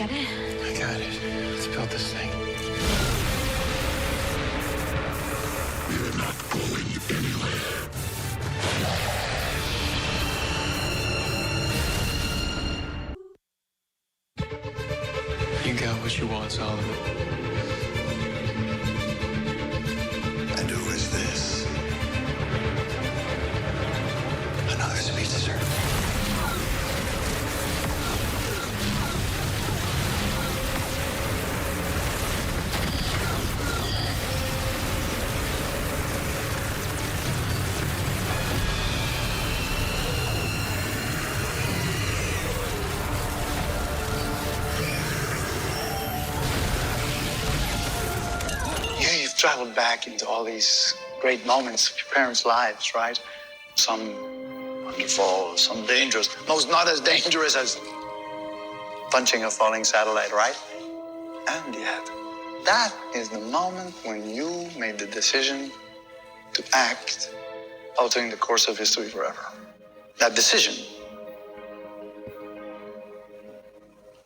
get it? I got it. Let's build this thing. We're not going anywhere. You got what you want, Solomon. And who is this? Another speedster. You've traveled back into all these great moments of your parents' lives, right? Some wonderful, some dangerous. Most not as dangerous as punching a falling satellite, right? And yet, that is the moment when you made the decision to act, altering the course of history forever. That decision.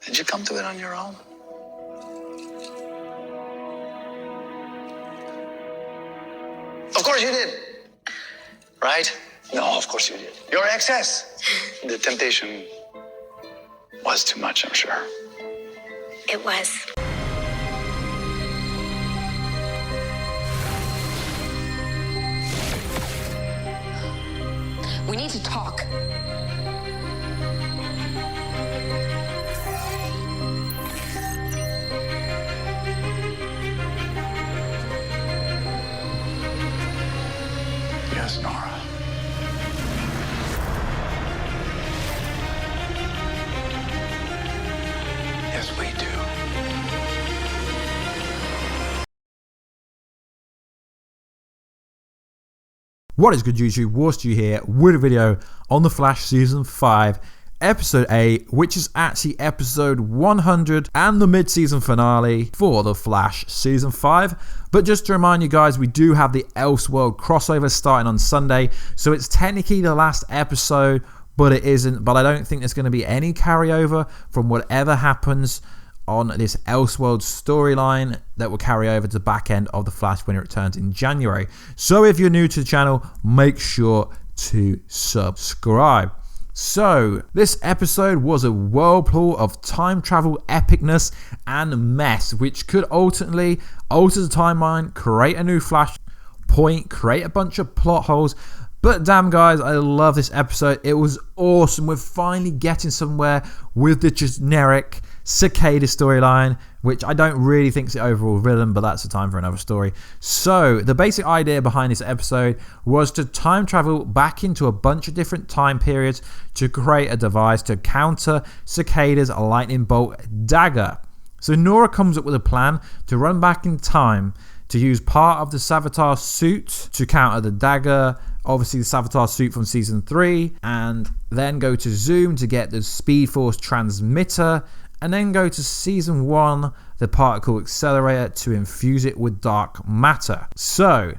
Did you come to it on your own? Of course you did. Right? No, of course you did. Your excess. The temptation was too much, I'm sure. It was. We need to talk. Yes, Nora. Yes, we do. What is good, YouTube? Warstu here with a video on The Flash Season 5, Episode 8, which is actually Episode 100 and the mid-season finale for The Flash Season 5. But just to remind you guys, we do have the Elseworld crossover starting on Sunday, so it's technically the last episode, but it isn't. But I don't think there's going to be any carryover from whatever happens on this Elseworld storyline that will carry over to the back end of The Flash when it returns in January. So if you're new to the channel, make sure to subscribe. So this episode was a whirlpool of time travel epicness and mess, which could ultimately alter the timeline, create a new Flashpoint, create a bunch of plot holes. But damn guys, I love this episode. It was awesome. We're finally getting somewhere with the generic Cicada storyline, which I don't really think is the overall villain, but that's a time for another story. So the basic idea behind this episode was to time travel back into a bunch of different time periods to create a device to counter Cicada's lightning bolt dagger. So Nora comes up with a plan to run back in time to use part of the Savitar suit to counter the dagger, obviously the Savitar suit from season 3, and then go to Zoom to get the Speed Force transmitter, and then go to season 1, the particle accelerator, to infuse it with dark matter. So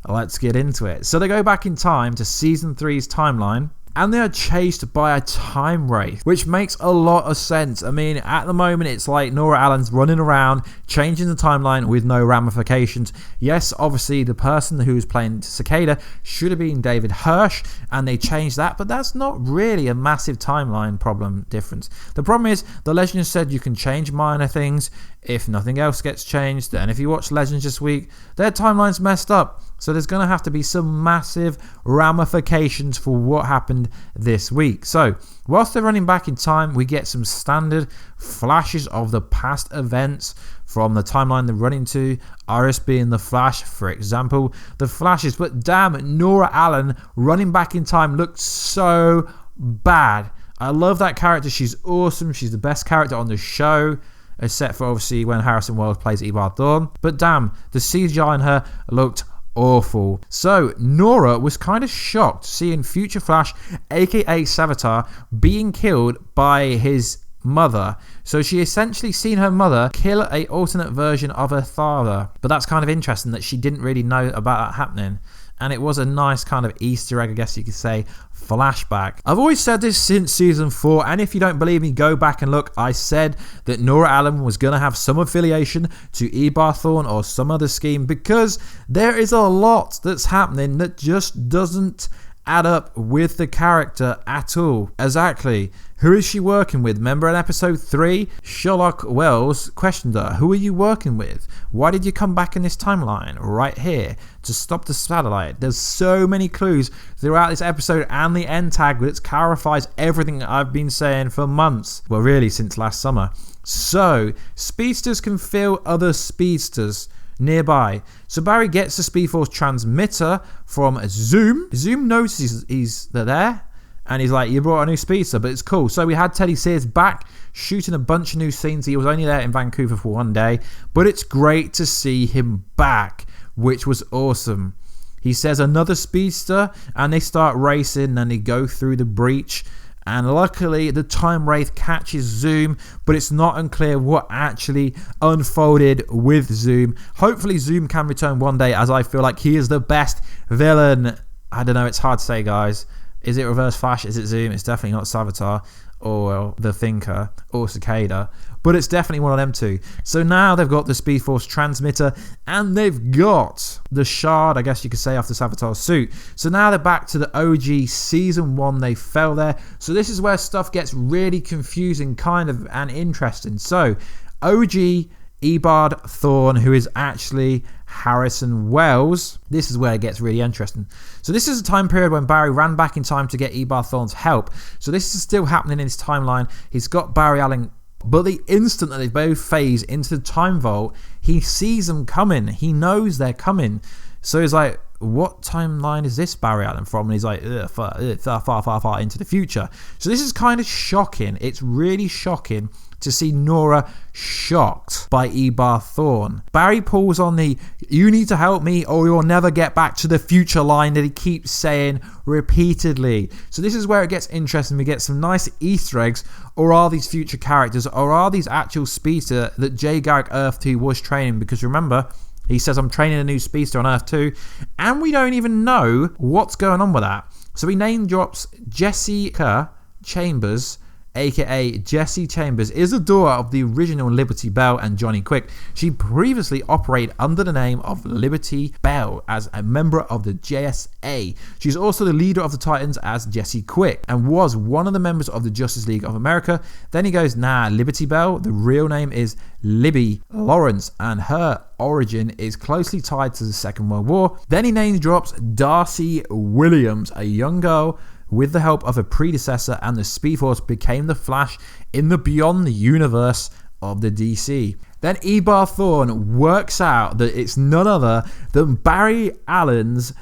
let's get into it. So they go back in time to season 3's timeline, and they are chased by a time wraith, which makes a lot of sense. I mean, at the moment, it's like Nora Allen's running around, changing the timeline with no ramifications. Yes, obviously, the person who was playing Cicada should have been David Hirsch, and they changed that, but that's not really a massive timeline problem difference. The problem is, the Legends said you can change minor things if nothing else gets changed, and if you watch Legends this week, their timeline's messed up. So there's going to have to be some massive ramifications for what happened this week. So whilst they're running back in time, we get some standard flashes of the past events from the timeline they're running to. Iris being the Flash, for example. The flashes, but damn, Nora Allen running back in time looked so bad. I love that character. She's awesome. She's the best character on the show, except for obviously when Harrison Wells plays Ebar Thorne. But damn, the CGI in her looked awful. So Nora was kind of shocked seeing Future Flash, aka Savitar, being killed by his mother. So she essentially seen her mother kill a alternate version of her father. But that's kind of interesting that she didn't really know about that happening. and it was a nice kind of Easter egg, I guess you could say, flashback. I've always said this since season 4, and if you don't believe me, go back and look. I said that Nora Allen was going to have some affiliation to Ebar Thorne or some other scheme, because there is a lot that's happening that just doesn't add up with the character at all. Exactly. Who is she working with? Remember in episode 3, Sherlock Wells questioned her. Who are you working with? Why did you come back in this timeline right here to stop the satellite? There's so many clues throughout this episode and the end tag that clarifies everything I've been saying for months. Well, really since last summer. So, speedsters can feel other speedsters nearby. So Barry gets the Speed Force transmitter from Zoom. Zoom notices he's there, and he's like, you brought a new speedster, but it's cool. So we had Teddy Sears back shooting a bunch of new scenes. He was only there in Vancouver for one day, but it's great to see him back, which was awesome. He says another speedster, and they start racing, and they go through the breach. And luckily, the Time Wraith catches Zoom, but it's not unclear what actually unfolded with Zoom. Hopefully, Zoom can return one day, as I feel like he is the best villain. I don't know, it's hard to say, guys. Is it Reverse Flash? Is it Zoom? It's definitely not Savitar or the Thinker or Cicada, but it's definitely one of them two. So now they've got the Speed Force transmitter, and they've got the shard, I guess you could say, off the Savitar's suit. So now they're back to the OG season 1. They fell there. So this is where stuff gets really confusing, kind of, and interesting. So OG Ebar Thorne, who is actually Harrison Wells. This is where it gets really interesting. So this is a time period when Barry ran back in time to get Ebar Thorne's help. So this is still happening in his timeline. He's got Barry Allen, but the instant that they both phase into the time vault, he sees them coming. He knows they're coming. So he's like, what timeline is this Barry Allen from? And he's like, far into the future. So this is kind of shocking. It's really shocking to see Nora shocked by Ebar Thorne. Barry pulls on the "you need to help me or you'll never get back to the future" line that he keeps saying repeatedly. So this is where it gets interesting. We get some nice Easter eggs. Or are these future characters, or are these actual speedster that Jay Garrick Earth 2 was training? Because remember, he says, I'm training a new speedster on Earth 2, and we don't even know what's going on with that. So he name drops Jessica Chambers, aka Jessie Chambers, is the daughter of the original Liberty Bell and Johnny Quick. She previously operated under the name of Liberty Bell as a member of the JSA. She's also the leader of the Titans as Jessie Quick and was one of the members of the Justice League of America. Then he goes, nah, Liberty Bell, the real name is Libby Lawrence, and her origin is closely tied to the Second World War. Then he name drops Darcy Williams, a young girl with the help of a predecessor, and the Speed Force became the Flash in the Beyond the Universe of the DC. Then Ebar Thorne works out that it's none other than Barry Allen's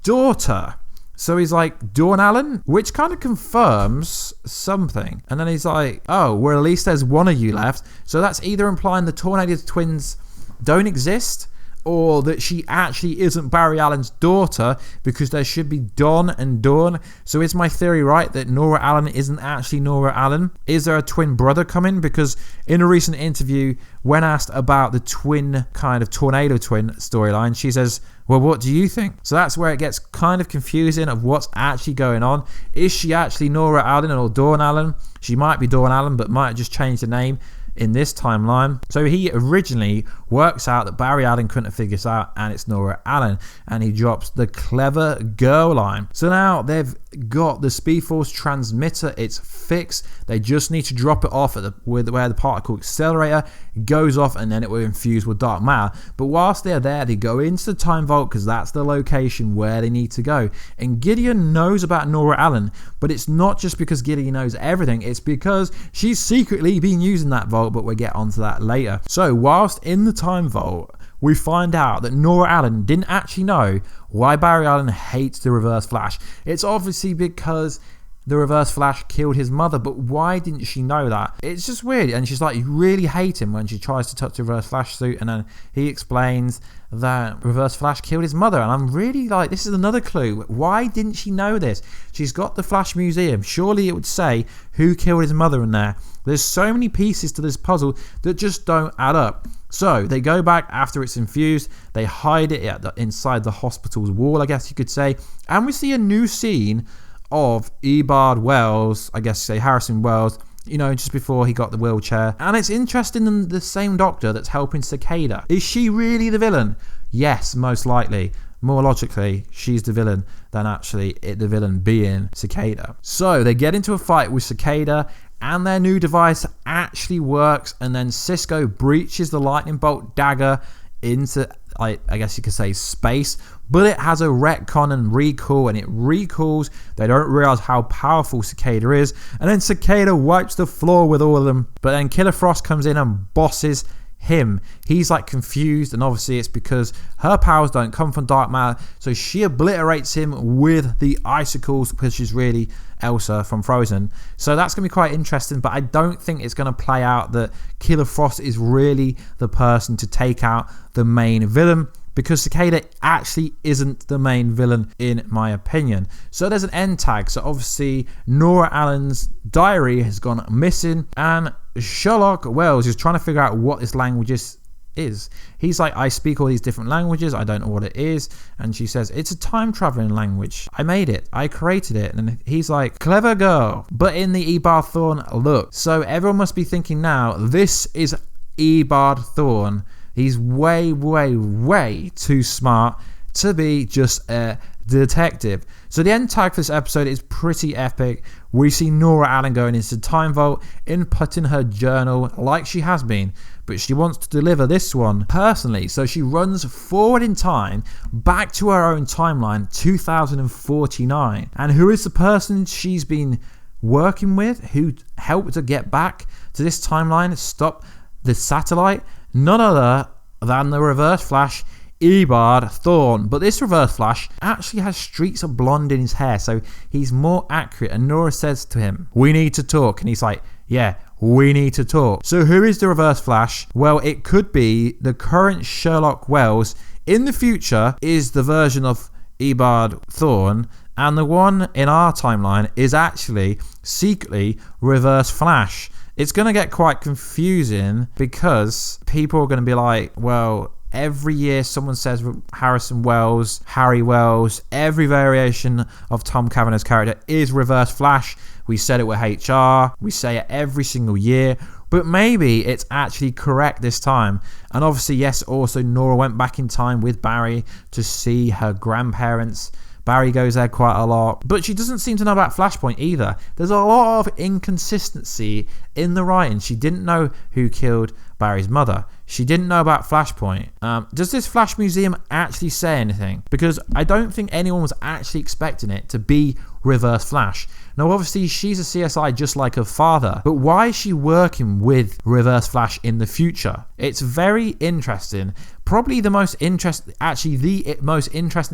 daughter. So he's like, Dawn Allen? Which kind of confirms something. And then he's like, oh, well, at least there's one of you left. So that's either implying the Tornado twins don't exist, or that she actually isn't Barry Allen's daughter, because there should be Dawn and Dawn. So is my theory right that Nora Allen isn't actually Nora Allen? Is there a twin brother coming? Because in a recent interview, when asked about the twin kind of tornado twin storyline, she says, well, what do you think? So that's where it gets kind of confusing of what's actually going on. Is she actually Nora Allen or Dawn Allen? She might be Dawn Allen, but might have just changed the name in this timeline. So he originally works out that Barry Allen couldn't have figured this out, and it's Nora Allen, and he drops the clever girl line. So now they've got the Speed Force transmitter, it's fixed. They just need to drop it off at where the particle accelerator goes off, and then it will infuse with dark matter. But whilst they're there, they go into the time vault, because that's the location where they need to go. And Gideon knows about Nora Allen, but it's not just because Gideon knows everything, it's because she's secretly been using that vault, but we'll get onto that later. So whilst in the time vault, we find out that Nora Allen didn't actually know why Barry Allen hates the Reverse Flash. It's obviously because the Reverse Flash killed his mother, but why didn't she know that? It's just weird. And she's like, you really hate him when she tries to touch the Reverse Flash suit, and then he explains that Reverse Flash killed his mother. And I'm really like, this is another clue. Why didn't she know this? She's got the Flash Museum. Surely it would say who killed his mother in there. There's so many pieces to this puzzle that just don't add up. So they go back after it's infused. They hide it inside the hospital's wall, I guess you could say. And we see a new scene of Ebard Wells, I guess say Harrison Wells, just before he got the wheelchair. And it's interesting in the same doctor that's helping Cicada. Is she really the villain? Yes, most likely. More logically, she's the villain than actually the villain being Cicada. So they get into a fight with Cicada, and their new device actually works, and then Cisco breaches the lightning bolt dagger into, I guess you could say, space, but it has a retcon and recall, and it recalls. They don't realize how powerful Cicada is, and then Cicada wipes the floor with all of them, but then Killer Frost comes in and bosses him. He's like confused, and obviously it's because her powers don't come from dark matter, so she obliterates him with the icicles, because she's really Elsa from Frozen. So that's going to be quite interesting, but I don't think it's going to play out that Killer Frost is really the person to take out the main villain, because Cicada actually isn't the main villain in my opinion. So there's an end tag. So obviously Nora Allen's diary has gone missing, and Sherlock Wells is trying to figure out what this language is. He's like, I speak all these different languages, I don't know what it is. And she says, it's a time traveling language. I made it, I created it. And he's like, clever girl, but in the Ebard Thorn look. So everyone must be thinking now, this is Ebard Thorn. He's way, way, way too smart to be just a detective. So the end tag for this episode is pretty epic. We see Nora Allen going into the Time Vault, inputting her journal like she has been, but she wants to deliver this one personally. So she runs forward in time back to her own timeline, 2049. And who is the person she's been working with who helped her get back to this timeline, stop the satellite? None other than the Reverse Flash, Ebard Thorn. But this Reverse Flash actually has streaks of blonde in his hair, so he's more accurate. And Nora says to him, we need to talk. And he's like, yeah, we need to talk. So who is the Reverse Flash? Well, it could be the current Sherlock Wells. In the future is the version of Ebard Thorn, and the one in our timeline is actually secretly Reverse Flash. It's going to get quite confusing, because people are going to be like, well, every year someone says Harrison Wells, Harry Wells, every variation of Tom Cavanagh's character is Reverse Flash. We said it with HR, we say it every single year, but maybe it's actually correct this time. And obviously, yes, also Nora went back in time with Barry to see her grandparents. Barry goes there quite a lot, but she doesn't seem to know about Flashpoint either. There's a lot of inconsistency in the writing. She didn't know who killed Barry's mother. She didn't know about Flashpoint. Does this Flash Museum actually say anything? Because I don't think anyone was actually expecting it to be Reverse Flash. Now, obviously, she's a CSI just like her father, but why is she working with Reverse Flash in the future? It's very interesting. Probably the most interesting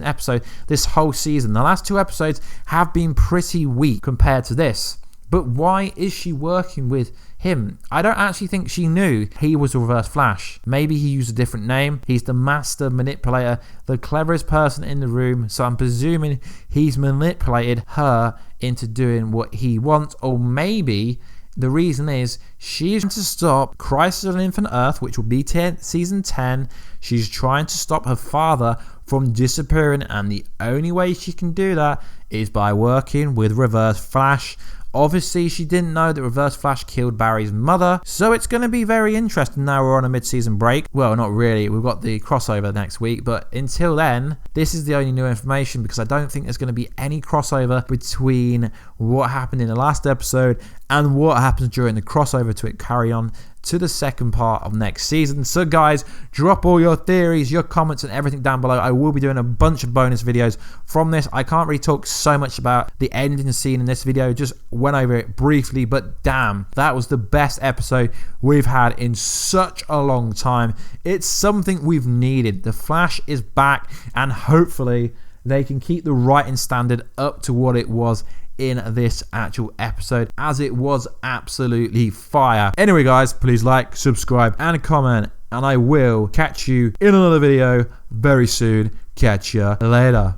episode this whole season. The last two episodes have been pretty weak compared to this. But why is she working with him? I don't actually think she knew he was a Reverse Flash. Maybe he used a different name. He's the master manipulator, the cleverest person in the room. So I'm presuming he's manipulated her into doing what he wants. Or maybe the reason is she's trying to stop Crisis on Infinite Earth, which will be season 10. She's trying to stop her father from disappearing, and the only way she can do that is by working with Reverse Flash. Obviously, she didn't know that Reverse Flash killed Barry's mother, so it's going to be very interesting now we're on a mid-season break. Well, not really. We've got the crossover next week, but until then, this is the only new information, because I don't think there's going to be any crossover between what happened in the last episode and what happens during the crossover to it carry on to the second part of next season. So guys, drop all your theories, your comments and everything down below. I will be doing a bunch of bonus videos from this. I can't really talk so much about the ending scene in this video, just went over it briefly, but damn, that was the best episode we've had in such a long time. It's something we've needed. The Flash is back, and hopefully they can keep the writing standard up to what it was in this actual episode, as it was absolutely fire. Anyway guys, please like, subscribe and comment, and I will catch you in another video very soon. Catch ya later.